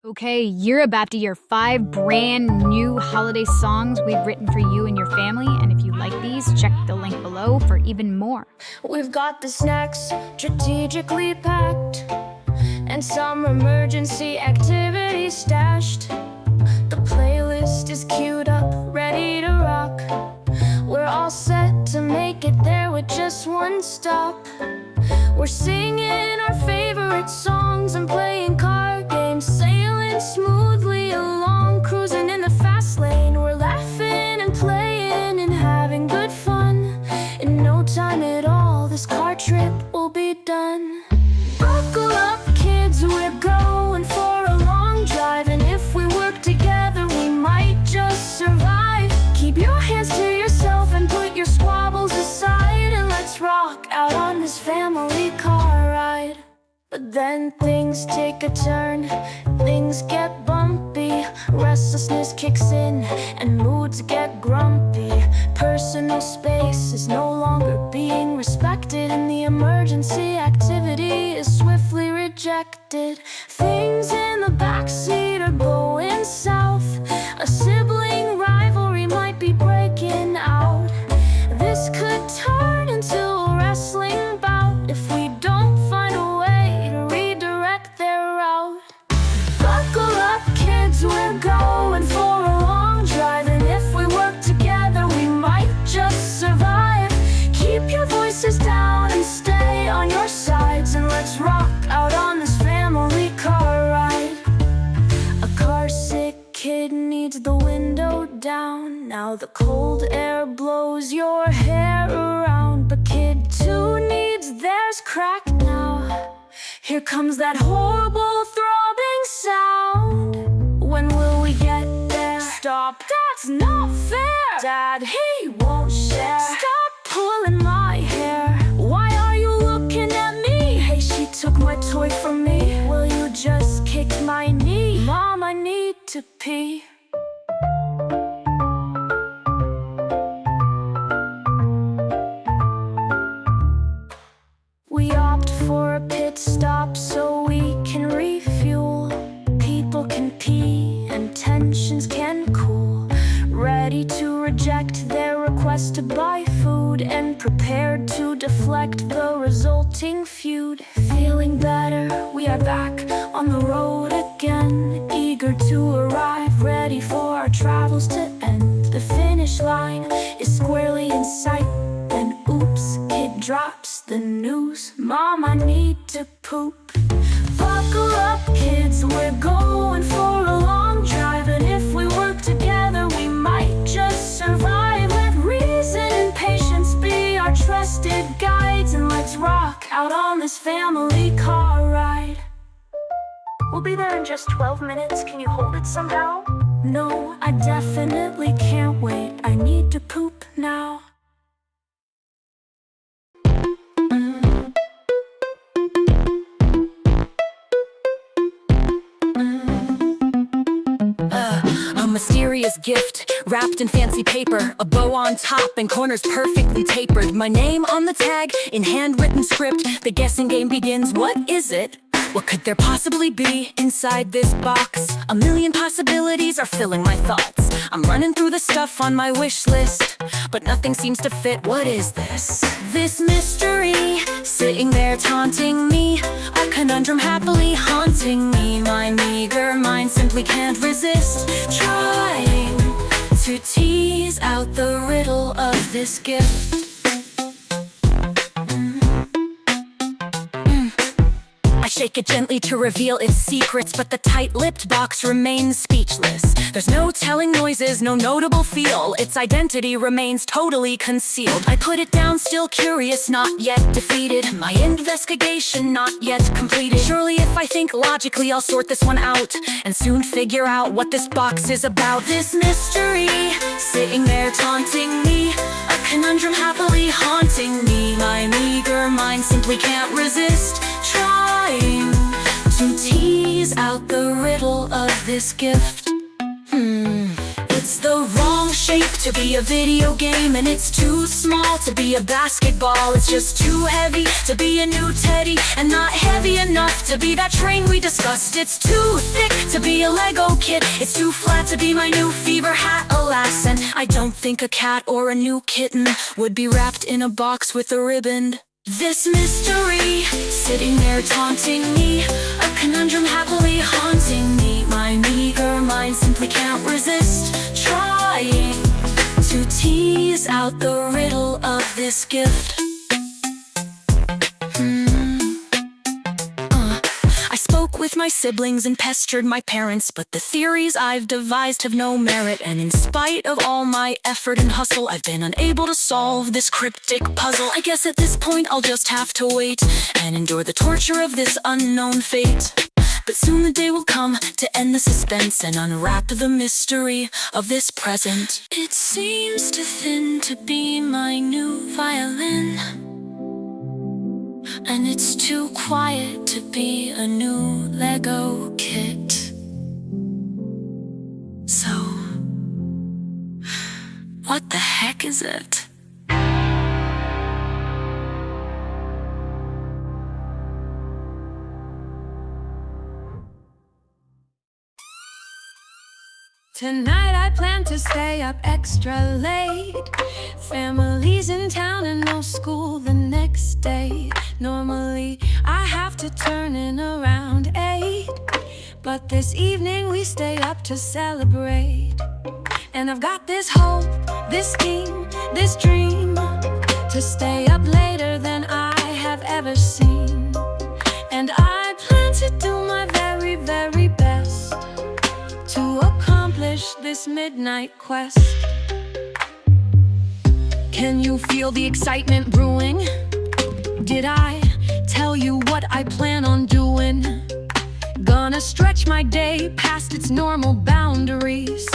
Okay, you're about to hear 5 brand new holiday songs we've written for you and your family, and if you like these, check the link below for even more. We've got the snacks strategically packed and some emergency activities stashed. The playlist is queued up, ready to rock. We're all set to make it there with just one stop. We're singing our favorite songs and playing card games, sailing smoothly along, cruising in the fast lane. We're laughing and playing and having good fun. In no time at all, this car trip will be done. Buckle up, kids, we're going for a long drive, and if we work together, we might just survive. Keep your hands to yourself and put your squabbles aside, and let's rock out on this family car ride. But then things take a turn, things get bumpy, restlessness kicks in and moods get grumpy. Personal space is no longer being respected, and the emergency activity is swiftly rejected. Things in the backseat are going south, a sibling rivalry might be breaking out. This could turn into a wrestling bout if we don't find a way to redirect their route. Buckle up, kids, we're going for a long drive, and if we work together, we might just survive. Keep your voices down and stay on your sides, and let's rock out on this family car ride. A car-sick kid needs the window down. Now the cold air blows your hair around, but kid 2 needs theirs cracked now. Here comes that horrible throbbing sound. When will we get there? Stop, that's not fair. Dad, he won't share. Stop pulling my hair. Why are you looking at me? Hey, she took my toy from me. Will you just kick my knee? Mom, I need to pee. We opt for a pit stop so we can refuel. People can pee and tensions can cool. Ready to reject their request to buy food, and prepared to deflect the resulting feud. Feeling better, we are back on the road again, eager to arrive, ready for our travels to end. The finish line is squarely in sight, then oops, kid drops the news. Mom, I need to poop. Buckle up, kids, we're going for a long drive, and if we work together, we might just survive. Let reason and patience be our trusted guides, and let's rock out on this family car ride. We'll be there in just 12 minutes. Can you hold it somehow? No, I definitely can't wait. I need to poop now. A mysterious gift wrapped in fancy paper, a bow on top and corners perfectly tapered. My name on the tag in handwritten script. The guessing game begins. What is it? What could there possibly be inside this box? A million possibilities are filling my thoughts. I'm running through the stuff on my wish list, but nothing seems to fit. What is this? This mystery sitting there taunting me, a conundrum happily haunting me. My meager mind simply can't resist trying to tease out the riddle of this gift. I shake it gently to reveal its secrets, but the tight-lipped box remains speechless. There's no telling noises, no notable feel. Its identity remains totally concealed. I put it down, still curious, not yet defeated. My investigation not yet completed. Surely if I think logically, I'll sort this one out and soon figure out what this box is about. This mystery sitting there taunting me, a conundrum happily haunting me. My meager mind simply can't resist trying to tease out the riddle of this gift. It's is the wrong shape to be a video game, and it's too small to be a basketball. It's just too heavy to be a new teddy, and not heavy enough to be that train we discussed. It's too thick to be a Lego kit. It's too flat to be my new fever hat, alas. And I don't think a cat or a new kitten would be wrapped in a box with a ribbon. This mystery, sitting there taunting me, a conundrum happily haunting me. My meager mind simply can't resist trying to tease out the riddle of this gift. I spoke with my siblings and pestered my parents, but the theories I've devised have no merit. And in spite of all my effort and hustle, I've been unable to solve this cryptic puzzle. I guess at this point I'll just have to wait and endure the torture of this unknown fate. But soon the day will come to end the suspense and unwrap the mystery of this present. It seems too thin to be my new violin, and it's too quiet to be a new Lego kit. So, what the heck is it? Tonight I plan to stay up extra late. Family's in town and no school the next day. Normally I have to turn in around 8, but this evening we stay up to celebrate. And I've got this hope, this scheme, this dream, to stay up later than I have ever seen. And I plan to do my very, very best to accomplish this midnight quest. Can you feel the excitement brewing? Did I tell you what I plan on doing? Gonna stretch my day past its normal boundaries,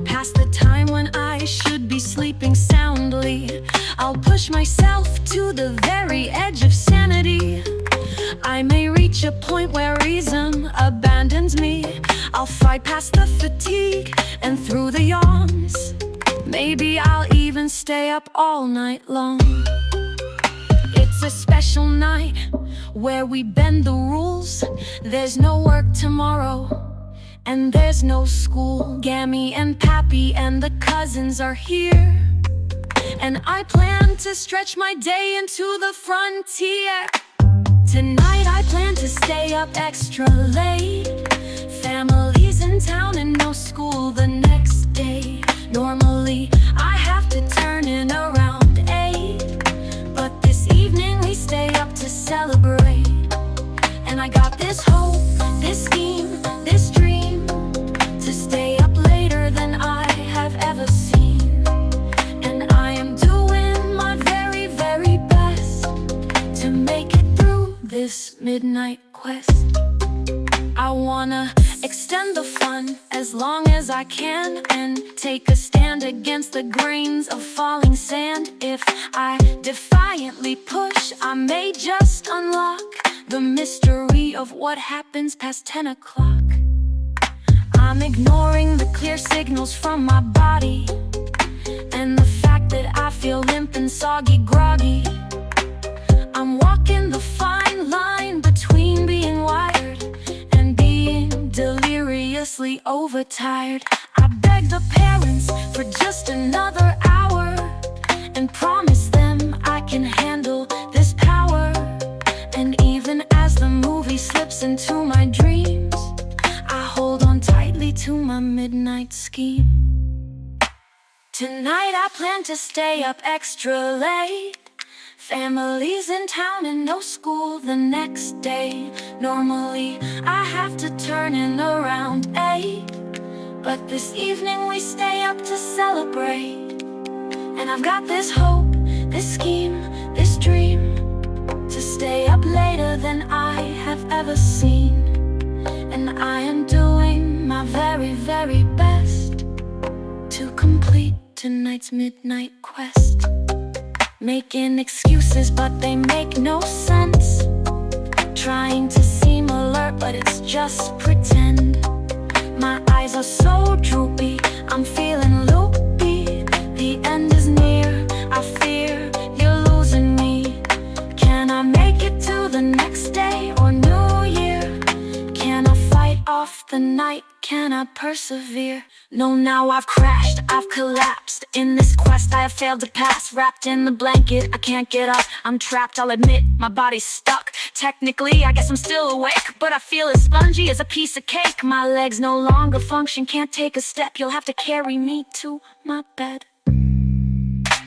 past the time when I should be sleeping soundly. I'll push myself to the very edge of sanity. I may reach a point where reason abandons me. I'll fight past the fatigue and through the yawns. Maybe I'll even stay up all night long. It's a special night where we bend the rules. There's no work tomorrow and there's no school. Gammy and Pappy and the cousins are here, and I plan to stretch my day into the frontier. Tonight I plan to stay up extra late. Family's in town and no school the next day. Normally I have to turn in around 8, but this evening we stay up to celebrate. And I got this hope, this scheme, this dream, to stay up later than I have ever seen. And I am doing my very, very best to make it through this midnight quest. I wanna extend the fun as long as I can, and take a stand against the grains of falling sand. If I defiantly push, I may just unlock the mystery of what happens past 10 o'clock. I'm ignoring the clear signals from my body and the fact that I feel limp and soggy groggy. I'm walking the fine line between being wired and being deliriously overtired. I beg the parents for just another hour and promise them I can handle this power. And even as the movie slips into my dreams, I hold on tightly to my midnight scheme. Tonight I plan to stay up extra late. Family's in town and no school the next day. Normally I have to turn in around 8, but this evening we stay up to celebrate. And I've got this hope, this scheme, this dream, to stay up later than I have ever seen. And I am doing my very, very best to complete tonight's midnight quest. Making excuses but they make no sense, trying to seem alert but it's just pretend. My eyes are so droopy, I'm feeling low. can I persevere? No, now I've crashed, I've collapsed. In this quest I have failed to pass. Wrapped in the blanket, I can't get up. I'm trapped, I'll admit, my body's stuck. Technically, I guess I'm still awake, but I feel as spongy as a piece of cake. My legs no longer function, can't take a step. You'll have to carry me to my bed.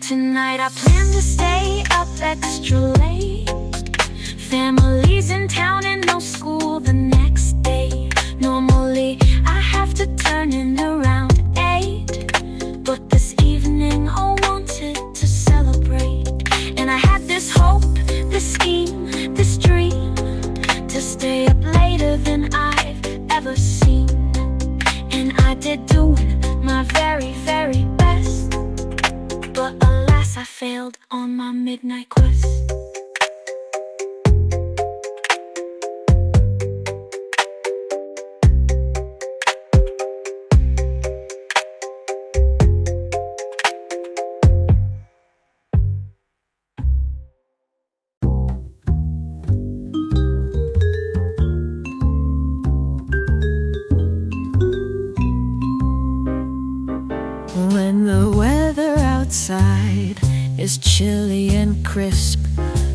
Tonight I plan to stay up extra late. Family's in town and no school the next day. Normally I have to turn in around 8, but this evening I wanted to celebrate. And I had this hope, this scheme, this dream, to stay up later than I've ever seen. And I did do my very, very best, but alas I failed on my midnight quest. When the weather outside is chilly and crisp,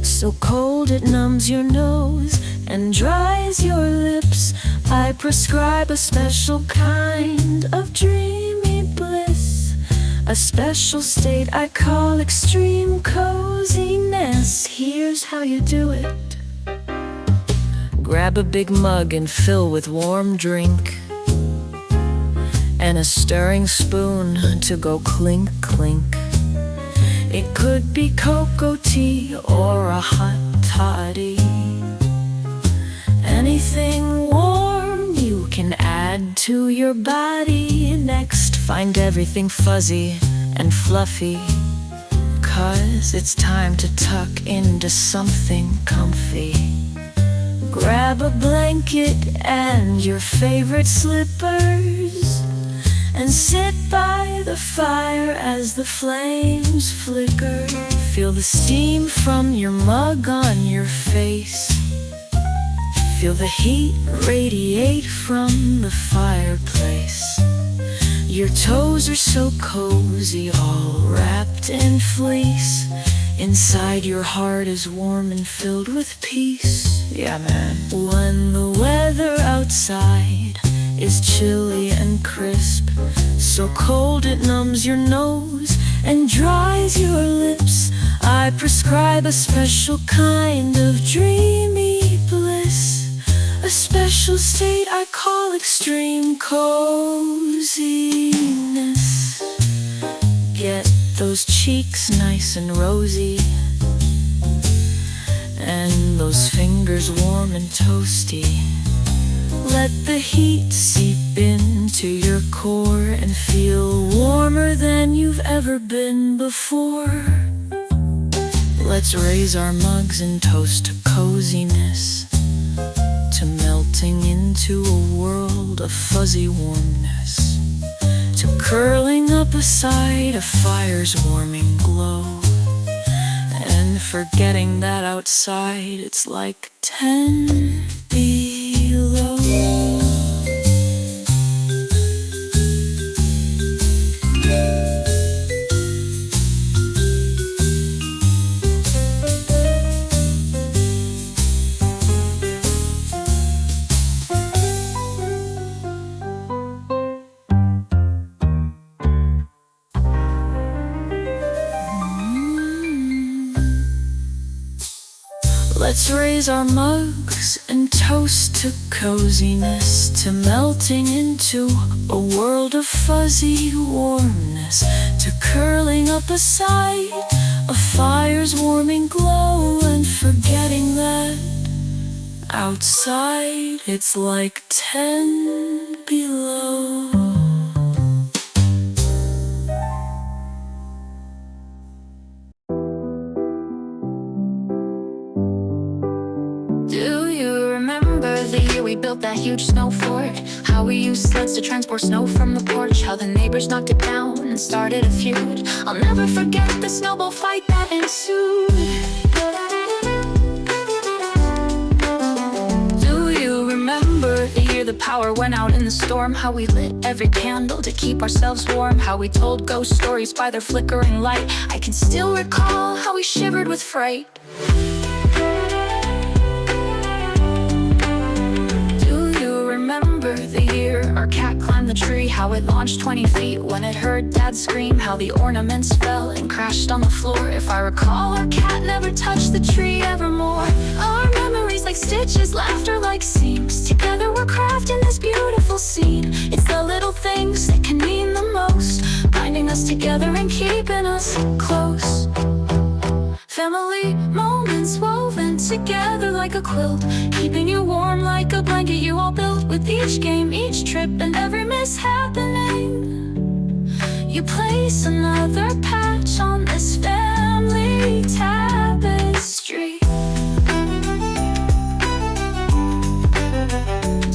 so cold it numbs your nose and dries your lips, I prescribe a special kind of dreamy bliss, a special state I call extreme coziness. Here's how you do it. Grab a big mug and fill with warm drink, and a stirring spoon to go clink, clink. It could be cocoa tea or a hot toddy. Anything warm you can add to your body. Next, find everything fuzzy and fluffy, 'cause it's time to tuck into something comfy. Grab a blanket and your favorite slippers, and sit by the fire as the flames flicker. Feel the steam from your mug on your face. Feel the heat radiate from the fireplace. Your toes are so cozy, all wrapped in fleece. Inside your heart is warm and filled with peace. Yeah, man. When the weather outside is chilly and crisp, so cold it numbs your nose and dries your lips, I prescribe a special kind of dreamy bliss, a special state I call extreme coziness. Get those cheeks nice and rosy, and those fingers warm and toasty. Let the heat seep into your core and feel warmer than you've ever been before. Let's raise our mugs and toast to coziness, to melting into a world of fuzzy warmness, to curling up beside a fire's warming glow, and forgetting that outside it's like 10 below. Let's raise our mugs and toast to coziness, to melting into a world of fuzzy warmness, to curling up beside a fire's warming glow, and forgetting that outside it's like 10 below. We built that huge snow fort, how we used sleds to transport snow from the porch, how the neighbors knocked it down and started a feud. I'll never forget the snowball fight that ensued. Do you remember the year the power went out in the storm, how we lit every candle to keep ourselves warm, how we told ghost stories by their flickering light. I can still recall how we shivered with fright. Do you remember the year our cat climbed the tree, how it launched 20 feet when it heard Dad scream, how the ornaments fell and crashed on the floor? If I recall, our cat never touched the tree evermore. Our memories like stitches, laughter like seams, together we're crafting this beautiful scene. It's the little things that can mean the most, binding us together and keeping us close. Family moments woven together like a quilt, keeping you warm like a blanket you all built. With each game, each trip, and every mishappening, you place another patch on this family tapestry.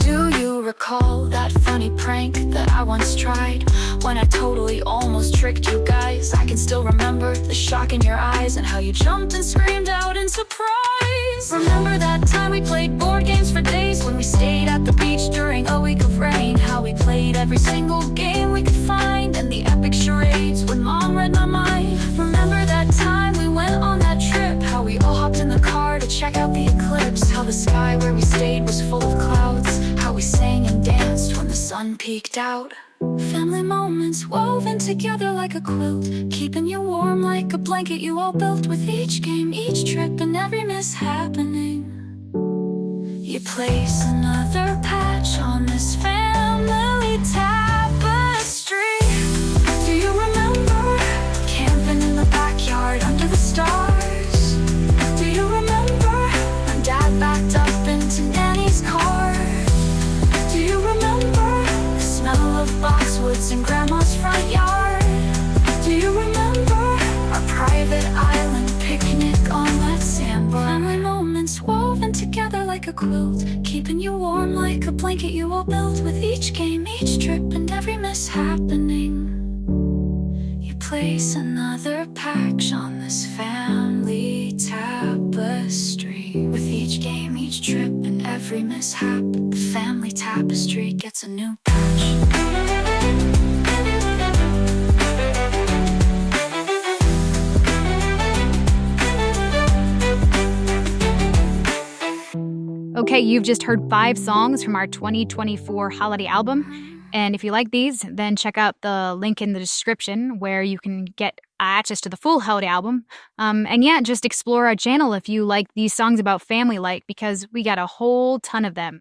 Do you recall that funny prank that I once tried, when I totally almost tricked you guys? I can still remember the shock in your eyes and how you jumped and screamed out in surprise. Remember that time we played board games for days, when we stayed at the beach during a week of rain, how we played every single game we could find, and the epic charades when Mom read my mind. Remember that time we went on that trip, how we all hopped in the car to check out the eclipse, how the sky where we stayed was full of clouds, how we sang and danced when the sun peeked out. Family moments woven together like a quilt, keeping you warm like a blanket you all built. With each game, each trip, and every mishappening, you place another patch on this family tapestry. Do you remember camping in the backyard under the stars? Do you remember when Dad backed up into Nanny's car? Do you remember the smell of boxwoods in Grandma's front yard? Do you remember our private island picnic on that sandbar? Family moments woven together like a quilt, keeping you warm like a blanket you all built. With each game, each trip, and every mishappening, you place another patch on this family tapestry. With each game, each trip, and every mishap, the family tapestry gets a new patch. Okay, you've just heard 5 songs from our 2024 holiday album. And if you like these, then check out the link in the description where you can get access to the full holiday album. And yeah, just explore our channel if you like these songs about family, because we got a whole ton of them.